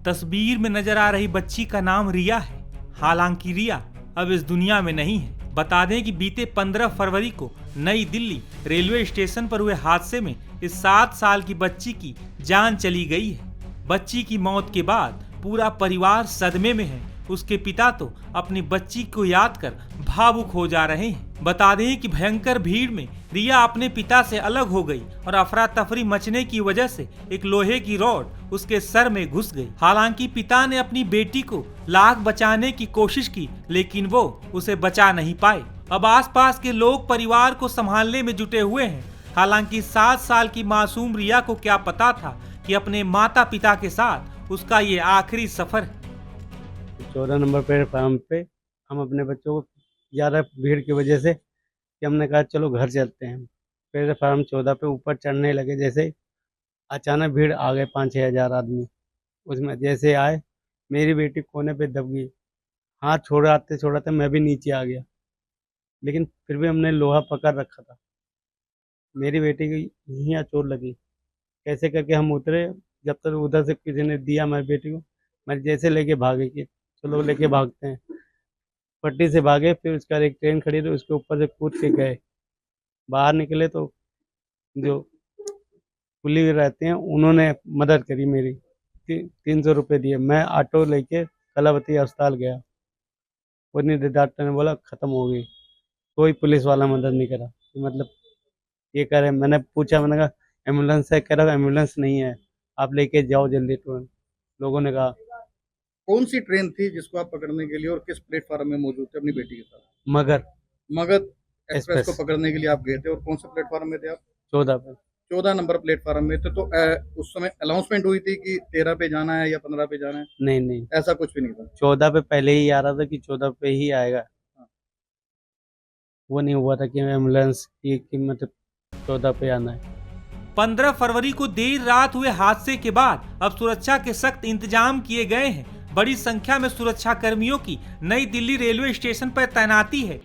तस्वीर में नजर आ रही बच्ची का नाम रिया है। हालांकि रिया अब इस दुनिया में नहीं है। बता दें कि बीते 15 फरवरी को नई दिल्ली रेलवे स्टेशन पर हुए हादसे में इस 7 साल की बच्ची की जान चली गई है। बच्ची की मौत के बाद पूरा परिवार सदमे में है। उसके पिता तो अपनी बच्ची को याद कर भावुक हो जा रहे हैं। बता दें कि भयंकर भीड़ में रिया अपने पिता से अलग हो गई और अफरा तफरी मचने की वजह से एक लोहे की रॉड उसके सर में घुस गई। हालांकि पिता ने अपनी बेटी को लाख बचाने की कोशिश की, लेकिन वो उसे बचा नहीं पाए। अब आसपास के लोग परिवार को संभालने में जुटे हुए हैं। हालांकि 7 साल की मासूम रिया को क्या पता था कि अपने माता पिता के साथ उसका ये आखिरी सफर है। 14 नंबर प्लेटफार्म पे हम अपने बच्चों को ज़्यादा भीड़ की वजह से कि हमने कहा चलो घर चलते हैं। प्लेटफार्म 14 पे ऊपर चढ़ने लगे, जैसे अचानक भीड़ आ गए 5-6 हज़ार आदमी। उसमें जैसे आए मेरी बेटी कोने पे दब गई। हाथ छोड़ाते मैं भी नीचे आ गया, लेकिन फिर भी हमने लोहा पकड़ रखा था। मेरी बेटी की यहाँ चोट लगी, कैसे करके हम उतरे। जब तक उधर से किसी ने दिया मेरी बेटी को, मैं जैसे लेके भागे कि चलो लेके भागते हैं। पट्टी से भागे, फिर उसका एक ट्रेन खड़ी थी, उसके ऊपर से कूद के गए। बाहर निकले तो जो पुलिस रहते हैं उन्होंने मदद करी मेरी। 300 रुपये दिए। मैं ऑटो लेके कलावती अस्पताल गया। उतनी देर डॉक्टर ने बोला ख़त्म हो गई। कोई पुलिस वाला मदद नहीं करा। तो मतलब ये करे, मैंने पूछा, मैंने कहा एम्बुलेंस है? कह रहा एम्बुलेंस नहीं है, आप लेके जाओ जल्दी तुरंत। लोगों ने कहा कौन सी ट्रेन थी जिसको आप पकड़ने के लिए और किस प्लेटफार्म में मौजूद थे अपनी बेटी के साथ? मगर मगध एक्सप्रेस को एक्सप्रेस पकड़ने के लिए आप गए थे और कौन से प्लेटफार्म में थे आप? 14 पे। 14 नंबर प्लेटफार्म में थे। तो उस समय अनाउंसमेंट हुई थी कि 13 पे जाना है या 15 पे जाना है? नहीं, ऐसा कुछ भी नहीं था। 14 पे पहले ही आ रहा था कि 14 पे ही आएगा। हाँ। वो नहीं हुआ था कि एम्बुलेंस की कीमत 14 पे आना है। 15 फरवरी को देर रात हुए हादसे के बाद अब सुरक्षा के सख्त इंतजाम किए गए हैं। बड़ी संख्या में सुरक्षा कर्मियों की नई दिल्ली रेलवे स्टेशन पर तैनाती है।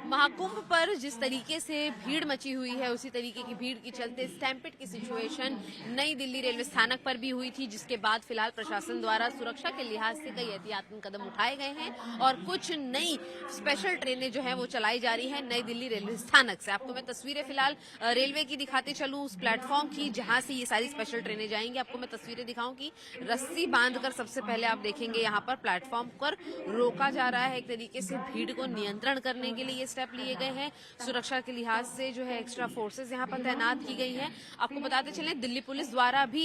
महाकुंभ पर जिस तरीके से भीड़ मची हुई है, उसी तरीके की भीड़ के चलते स्टैम्पिड की सिचुएशन नई दिल्ली रेलवे स्थानक पर भी हुई थी, जिसके बाद फिलहाल प्रशासन द्वारा सुरक्षा के लिहाज से कई एहतियातन कदम उठाए गए हैं और कुछ नई स्पेशल ट्रेनें जो हैं वो चलाई जा रही हैं नई दिल्ली रेलवे स्थानक से। आपको मैं तस्वीरें फिलहाल रेलवे की दिखाते चलूं, उस प्लेटफॉर्म की जहां से ये सारी स्पेशल ट्रेनें जाएंगी। आपको मैं तस्वीरें दिखाऊं कि रस्सी बांधकर सबसे पहले आप देखेंगे यहाँ पर प्लेटफॉर्म पर रोका जा रहा है। एक तरीके से भीड़ को नियंत्रण करने के लिए स्टेप लिए गए हैं। सुरक्षा के लिहाज से जो है एक्स्ट्रा फोर्सेस यहां पर तैनात की गई हैं। आपको बताते चलें दिल्ली पुलिस द्वारा भी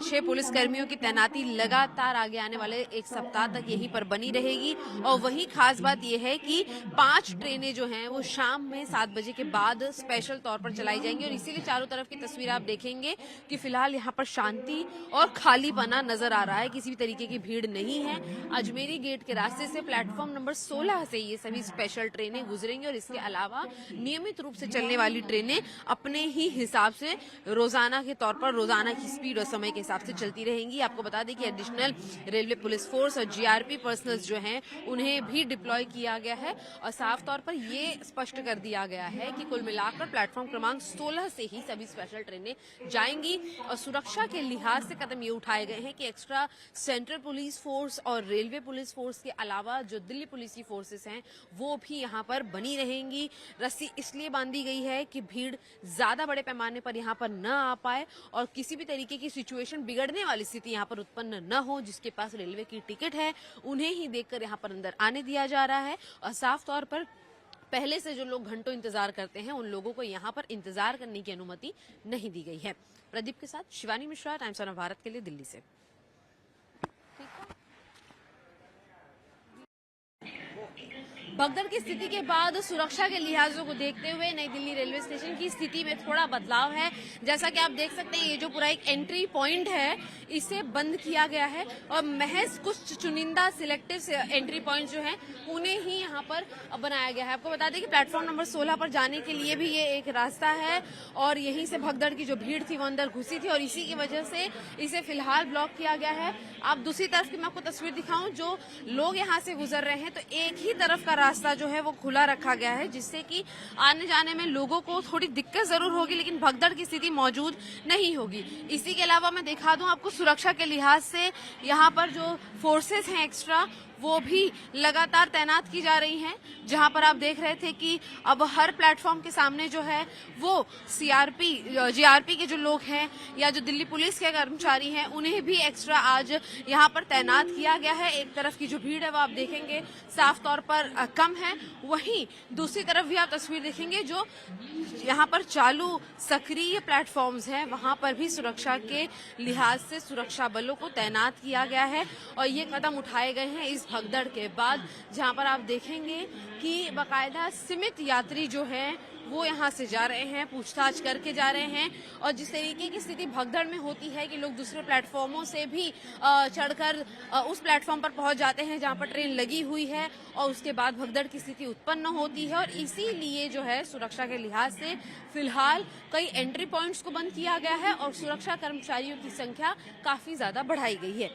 6 पुलिस कर्मियों की तैनाती लगातार आगे आने वाले 1 सप्ताह तक यहीं पर बनी रहेगी। और वही खास बात यह है कि 5 ट्रेनें जो हैं वो शाम में 7 बजे के बाद स्पेशल तौर पर चलाई जाएंगी और इसीलिए चारों तरफ की तस्वीर आप देखेंगे कि फिलहाल यहाँ पर शांति और खालीपना नजर आ रहा है। किसी भी तरीके की भीड़ नहीं है। अजमेरी गेट के रास्ते से प्लेटफॉर्म नंबर 16 से ये सभी स्पेशल ट्रेनें गुजरेंगी और इसके अलावा नियमित रूप से चलने वाली ट्रेनें अपने ही हिसाब से रोजाना के तौर पर रोजाना की स्पीड और समय के हिसाब से चलती रहेंगी। आपको बता दें कि एडिशनल रेलवे पुलिस फोर्स और जीआरपी पर्सनल्स जो हैं उन्हें भी डिप्लॉय किया गया है और साफ तौर पर ये स्पष्ट कर दिया गया है कि कुल मिलाकर प्लेटफॉर्म क्रमांक 16 से ही सभी स्पेशल ट्रेनें जाएंगी। और सुरक्षा के लिहाज से कदम ये उठाए गए हैं कि एक्स्ट्रा सेंट्रल पुलिस फोर्स और रेलवे पुलिस फोर्स के अलावा जो दिल्ली पुलिस की फोर्सेस हैं वो भी यहाँ पर बनी रहेंगी। रस्सी इसलिए बांधी गई है कि भीड़ ज्यादा बड़े पैमाने पर यहाँ पर न आ पाए और किसी भी तरीके की सिचुएशन बिगड़ने वाली स्थिति यहाँ पर उत्पन्न न हो। जिसके पास रेलवे की टिकट है उन्हें ही देखकर यहाँ पर अंदर आने दिया जा रहा है और साफ तौर पर पहले से जो लोग घंटों इंतजार करते हैं उन लोगों को यहाँ पर इंतजार करने की अनुमति नहीं दी गई है। प्रदीप के साथ शिवानी मिश्रा, टाइम्स ऑफ भारत के लिए, दिल्ली से। भगदड़ की स्थिति के बाद सुरक्षा के लिहाजों को देखते हुए नई दिल्ली रेलवे स्टेशन की स्थिति में थोड़ा बदलाव है। जैसा कि आप देख सकते हैं ये जो पूरा एक एंट्री पॉइंट है इसे बंद किया गया है और महज कुछ चुनिंदा सिलेक्टिव एंट्री पॉइंट जो हैं उन्हें ही यहाँ पर बनाया गया है। आपको बता दें कि प्लेटफॉर्म नंबर 16 पर जाने के लिए भी ये एक रास्ता है और यहीं से भगदड़ की जो भीड़ थी वो अंदर घुसी थी और इसी की वजह से इसे फिलहाल ब्लॉक किया गया है। आप दूसरी तरफ की मैं आपको तस्वीर दिखाऊं, जो लोग यहाँ से गुजर रहे हैं तो एक ही तरफ का रास्ता जो है वो खुला रखा गया है, जिससे कि आने जाने में लोगों को थोड़ी दिक्कत जरूर होगी, लेकिन भगदड़ की स्थिति मौजूद नहीं होगी। इसी के अलावा मैं दिखा दूं आपको, सुरक्षा के लिहाज से यहाँ पर जो फोर्सेस हैं एक्स्ट्रा, वो भी लगातार तैनात की जा रही हैं। जहां पर आप देख रहे थे कि अब हर प्लेटफॉर्म के सामने जो है वो जीआरपी के जो लोग हैं या जो दिल्ली पुलिस के कर्मचारी हैं, उन्हें भी एक्स्ट्रा आज यहां पर तैनात किया गया है। एक तरफ की जो भीड़ है वो आप देखेंगे साफ तौर पर कम है, वहीं दूसरी तरफ भी आप तस्वीर देखेंगे जो यहाँ पर चालू सक्रिय प्लेटफॉर्म्स हैं, वहां पर भी सुरक्षा के लिहाज से सुरक्षा बलों को तैनात किया गया है। और ये कदम उठाए गए हैं इस भगदड़ के बाद, जहां पर आप देखेंगे कि बाकायदा सीमित यात्री जो है वो यहाँ से जा रहे हैं, पूछताछ करके जा रहे हैं। और जिस तरीके की स्थिति भगदड़ में होती है कि लोग दूसरे प्लेटफॉर्मों से भी चढ़कर उस प्लेटफॉर्म पर पहुंच जाते हैं जहां पर ट्रेन लगी हुई है, और उसके बाद भगदड़ की स्थिति उत्पन्न होती है। और इसीलिए जो है सुरक्षा के लिहाज से फिलहाल कई एंट्री पॉइंट्स को बंद किया गया है और सुरक्षा कर्मचारियों की संख्या काफी ज्यादा बढ़ाई गई है।